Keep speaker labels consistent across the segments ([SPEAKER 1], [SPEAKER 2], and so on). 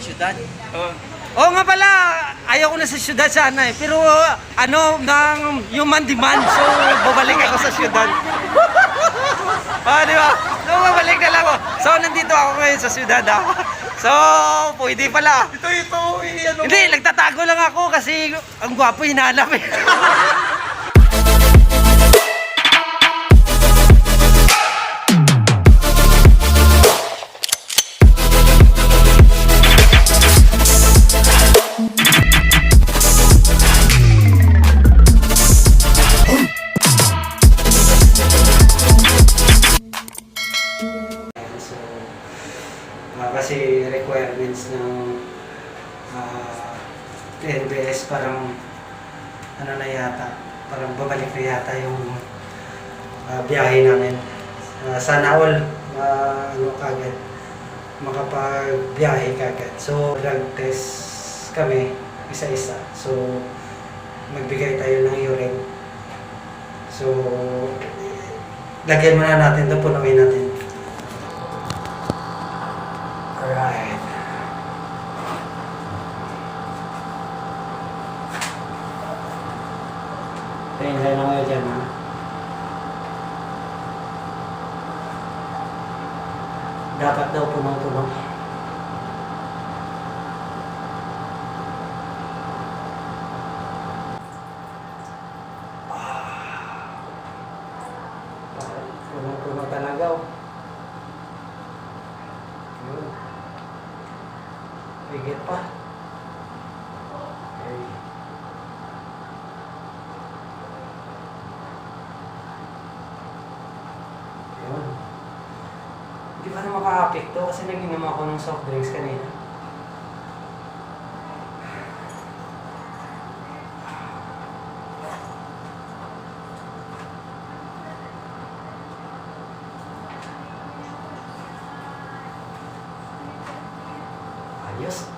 [SPEAKER 1] syudad.
[SPEAKER 2] Oo nga pala, ayaw ko na sa syudad sana eh. Pero ng human demand, so babalik ako sa syudad. Di ba? So babalik na lang ako. So nandito ako ngayon sa syudad So, pwede pala. Hindi, nagtatago lang ako kasi ang gwapo hinahanap eh. Kasi requirements ng NBS parang na yata, parang babalik na yata yung biyahe namin. Sana all kagad makapagbiyahe kagad. So drug test kami isa-isa. So magbigay tayo ng urine. So lagyan muna natin ito, punuin natin. Alright. Tingnan lang kayo dyan, ha? Dapat daw punong-puno. Punong-puno talaga, oh. Yun. Higit pa. Okay. Yun. Hindi pa na maka-apekto kasi nag-inom ako ng soft drinks kanina. Ayos.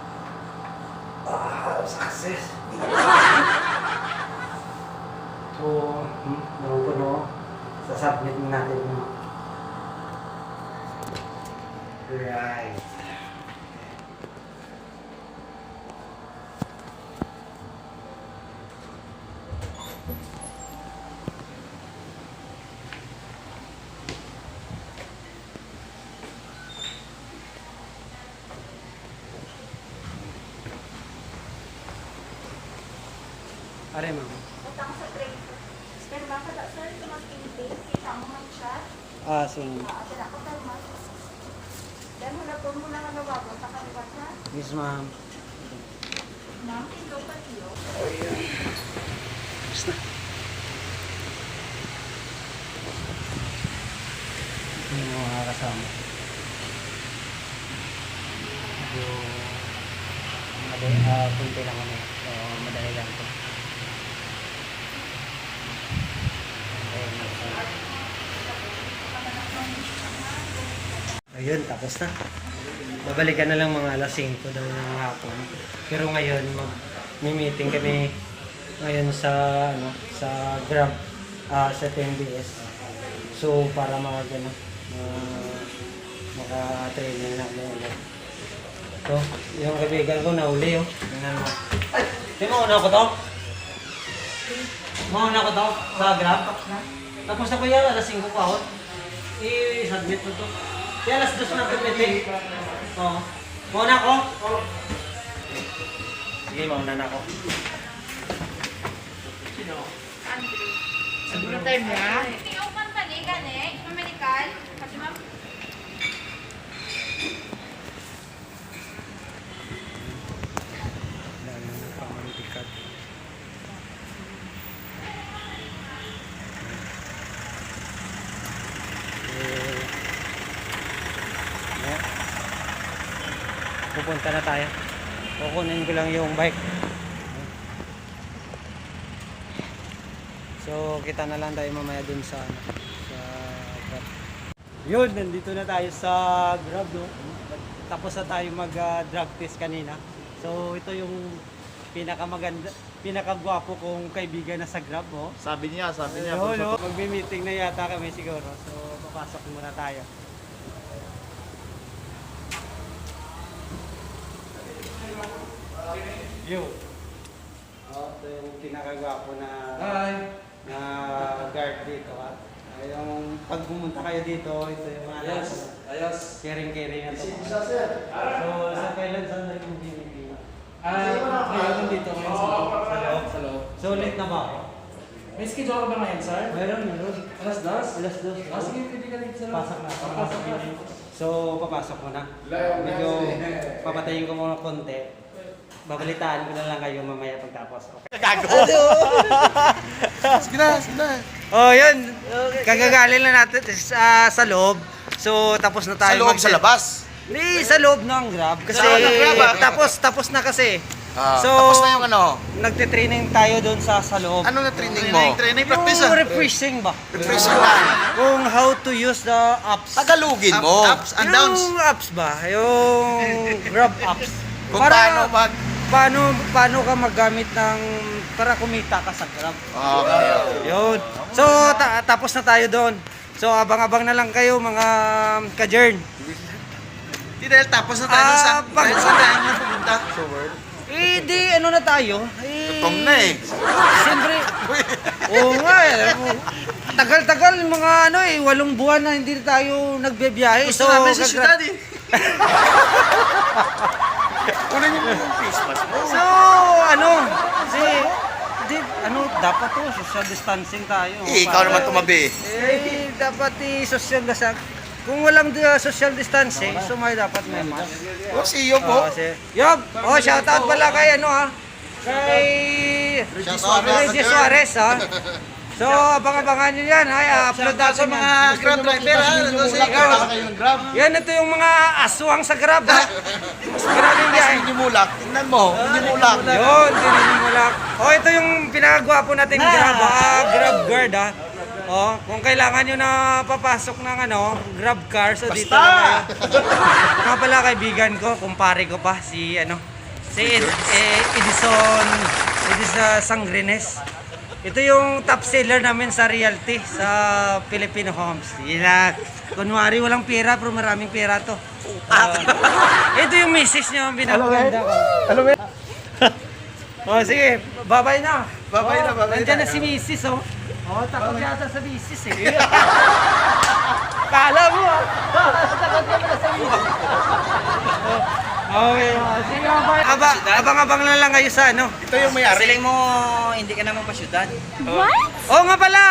[SPEAKER 2] Success. So, puno-puno. Sasubmit natin mo. Right. Are, ma'am.
[SPEAKER 3] Utang sa trade. Pero baka da sir, ito mag-intake. Kita mo man siya.
[SPEAKER 2] Sige.
[SPEAKER 3] Sila ko tayo mas. Dan wala po mo lang bago sa kaliwat na.
[SPEAKER 2] Yes, ma'am.
[SPEAKER 3] Ma'am, tindog pa tiyo.
[SPEAKER 2] Basta. Yung mga kasama. Punti lang kami. So, madali lang ito. Ayun, tapos na. Babalikan na lang mga alas 5 daw ng hapon. Pero ngayon, mag-meeting kami ngayon sa sa Grab, sa TNBS. So para maka-training na ulit. So, yung kaibigan ko nauli Tingnan mo. Di mauna ko to? Mauna ko to sa Grab. Tapos na ko yan, alas 5 pa ako. I-submit mo to. Kaya alas 2 na meeting. Oo. Mauna ko? Sige, mauna na ako. Sino?
[SPEAKER 3] Andre.
[SPEAKER 2] Siguro tayo niya?
[SPEAKER 3] Tingnan man tali gani. Medical. Kasi ma'am.
[SPEAKER 2] Pupunta na tayo. Kukunin ko lang yung bike. So, kita na lang tayo mamaya dun sa Grab. Yun, nandito na tayo sa Grab, no? Tapos na tayo mag-drug test kanina. So, ito yung pinakagwapo kong kaibigan na sa Grab, oh.
[SPEAKER 1] Sabi niya.
[SPEAKER 2] No? Magmi-meeting na yata kami siguro. So, papasok muna tayo. Yo. Ito yung pinakagwapo na
[SPEAKER 1] Hi.
[SPEAKER 2] na guard dito ha. Yung pag pumunta kayo dito, ito yung mga
[SPEAKER 1] Ayos.
[SPEAKER 2] caring na to. So, sa kailan saan na yung Jollibee?
[SPEAKER 1] Ngayon dito ngayon sa loob. Sa loob.
[SPEAKER 2] So, late na ba ako?
[SPEAKER 1] May schedule ka ba ngayon, sir?
[SPEAKER 2] Meron.
[SPEAKER 1] Alas 2?
[SPEAKER 2] Alas 2.
[SPEAKER 1] Sige, pwede ka dito sa loob.
[SPEAKER 2] Pasok na.
[SPEAKER 1] Pasok na.
[SPEAKER 2] So, papasok mo na. Medyo papatayin ko muna konti. Babalitaan ko na lang kayo mamaya pagtapos. Okay.
[SPEAKER 4] Sige na.
[SPEAKER 2] Oh, yun. Kagagaling na natin sa loob. So, tapos na
[SPEAKER 4] Sa
[SPEAKER 2] tayo.
[SPEAKER 4] loob, sa labas.
[SPEAKER 2] Hindi, sa loob ng Grab. Kasi,
[SPEAKER 4] Sa loob ng Grab,
[SPEAKER 2] tapos na kasi. So,
[SPEAKER 4] Tapos na yung ano.
[SPEAKER 2] nagtitraining tayo doon sa loob.
[SPEAKER 4] Ano na training mo?
[SPEAKER 2] Yung refreshing ba?
[SPEAKER 4] Refreshing lang.
[SPEAKER 2] Kung how to use the apps.
[SPEAKER 4] Tagalugin mo.
[SPEAKER 5] Ups and downs.
[SPEAKER 2] Yung apps ba? Yung Grab apps.
[SPEAKER 4] Kung paano mag...
[SPEAKER 2] paano ka maggamit ng para kumita ka sa Grab.
[SPEAKER 4] Okay.
[SPEAKER 2] Yun. So, tapos na tayo doon. So, abang-abang na lang kayo mga ka-jern.
[SPEAKER 5] Hindi dahil tapos na tayo sa
[SPEAKER 2] pag-
[SPEAKER 5] saan tayo na pupunta?
[SPEAKER 2] Di ano na tayo?
[SPEAKER 4] Gutom na eh.
[SPEAKER 2] Siyempre. Oo nga eh. Tagal-tagal, mga 8 buwan na hindi tayo nagbibiyahe.
[SPEAKER 5] Gusto namin sa syudad eh.
[SPEAKER 4] Kunin niyo yung face mask mo.
[SPEAKER 2] So, dapat social distancing tayo.
[SPEAKER 4] Ikaw naman tumabi.
[SPEAKER 2] Dapat social distancing. Kung walang social distancing, so may dapat may mask.
[SPEAKER 4] O, si iyo po.
[SPEAKER 2] Yob! Shoutout pala kay kay Reggie Suarez ha. So, abang-abangan nyo yan. Upload natin
[SPEAKER 5] Sa mga Grab driver ha. Nandun sa ikaw.
[SPEAKER 2] yan, ito yung mga aswang sa Grab ha. Maraming biyahe.
[SPEAKER 4] Hindi mulak. Tingnan mo. Hindi mulak.
[SPEAKER 2] Yun, tininig mo lang. Ito yung pinakagwapo natin Grab, Grab guard ha. Kung kailangan nyo na papasok ng Grab car, so dito na kayo. Mga pala kaibigan ko, kumpare ko pa, si Edison Sangrines. Ito yung top seller namin sa realty sa Filipino Homes. Kunwari walang pera, pero maraming pera to. Ito yung misis niya, ang binaganda ko. Sige, babay na.
[SPEAKER 4] Babay na.
[SPEAKER 2] Nandiyan na si misis, takot yata sa misis eh. Kala mo takot ka na sa misis. Okay, sige abang-abang na lang kayo sa
[SPEAKER 4] Ito yung may-ari.
[SPEAKER 5] Siling mo, hindi ka naman pasyudad.
[SPEAKER 2] Oo nga pala,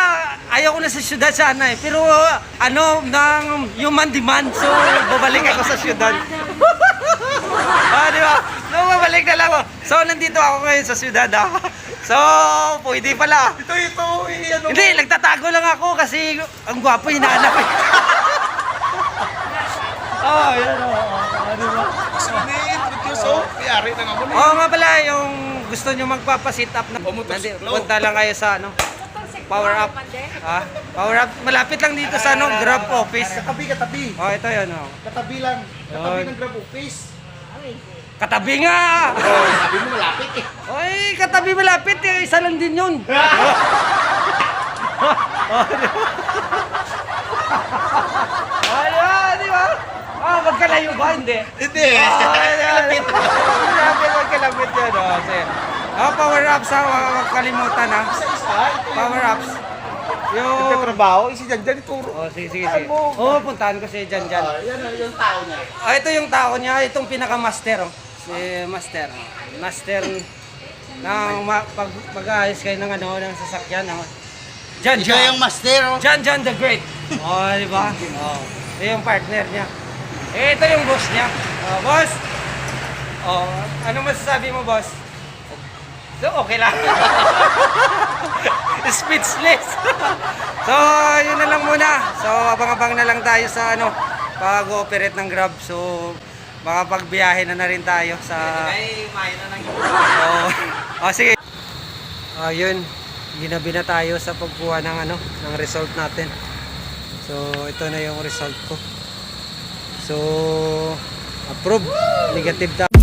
[SPEAKER 2] ayaw ko na sa syudad sana eh. Pero ng human demand, so babalik ako sa syudad. Di ba? So babalik na lang ako. So nandito ako ngayon sa syudad So, pwede pala.
[SPEAKER 4] Ito.
[SPEAKER 2] Hindi, nagtatago lang ako kasi ang gwapo hinahanap eh. Yan Di ba?
[SPEAKER 4] Gusto mo ni-introduce may-ari na nga mo.
[SPEAKER 2] Oo nga pala, yung gusto nyo magpapasit up na punta lang kayo sa Power Up. Power Up, malapit lang dito sa Grab office.
[SPEAKER 4] Katabi.
[SPEAKER 2] Ito yun
[SPEAKER 4] Katabi lang. Katabi ng Grab office.
[SPEAKER 2] Katabi nga!
[SPEAKER 4] Sabi mo malapit eh.
[SPEAKER 2] Katabi malapit isa lang din yun. Di ba? Magkalayo ba? Hindi.
[SPEAKER 4] Hindi.
[SPEAKER 2] Magkalapit yun. Power ups huwag kalimutan Power ups. Yung...
[SPEAKER 4] Trabaho, isi dyan ituro.
[SPEAKER 2] Sige. Puntahan ko si Jan.
[SPEAKER 4] Yan yung tao niya.
[SPEAKER 2] Ito yung tao niya, itong pinaka-master. Si Master. Master ng pag-aayos kayo ng ng sasakyan. Jan.
[SPEAKER 4] Ikaw yung master.
[SPEAKER 2] Jan the Great. Di ba? Ito yung partner niya. Ito yung boss niya. Boss! Ano masasabi mo, boss? So, okay lang. Speechless. So, yun na lang muna. So, abang-abang na lang tayo sa pag-ooperate ng Grab. So, makapagbiyahe na rin tayo sa...
[SPEAKER 5] Ay, mayo na lang.
[SPEAKER 2] Sige. Yun. Ginabi na tayo sa pagkuha ng ng result natin. So, ito na yung result ko. So, approve. Negative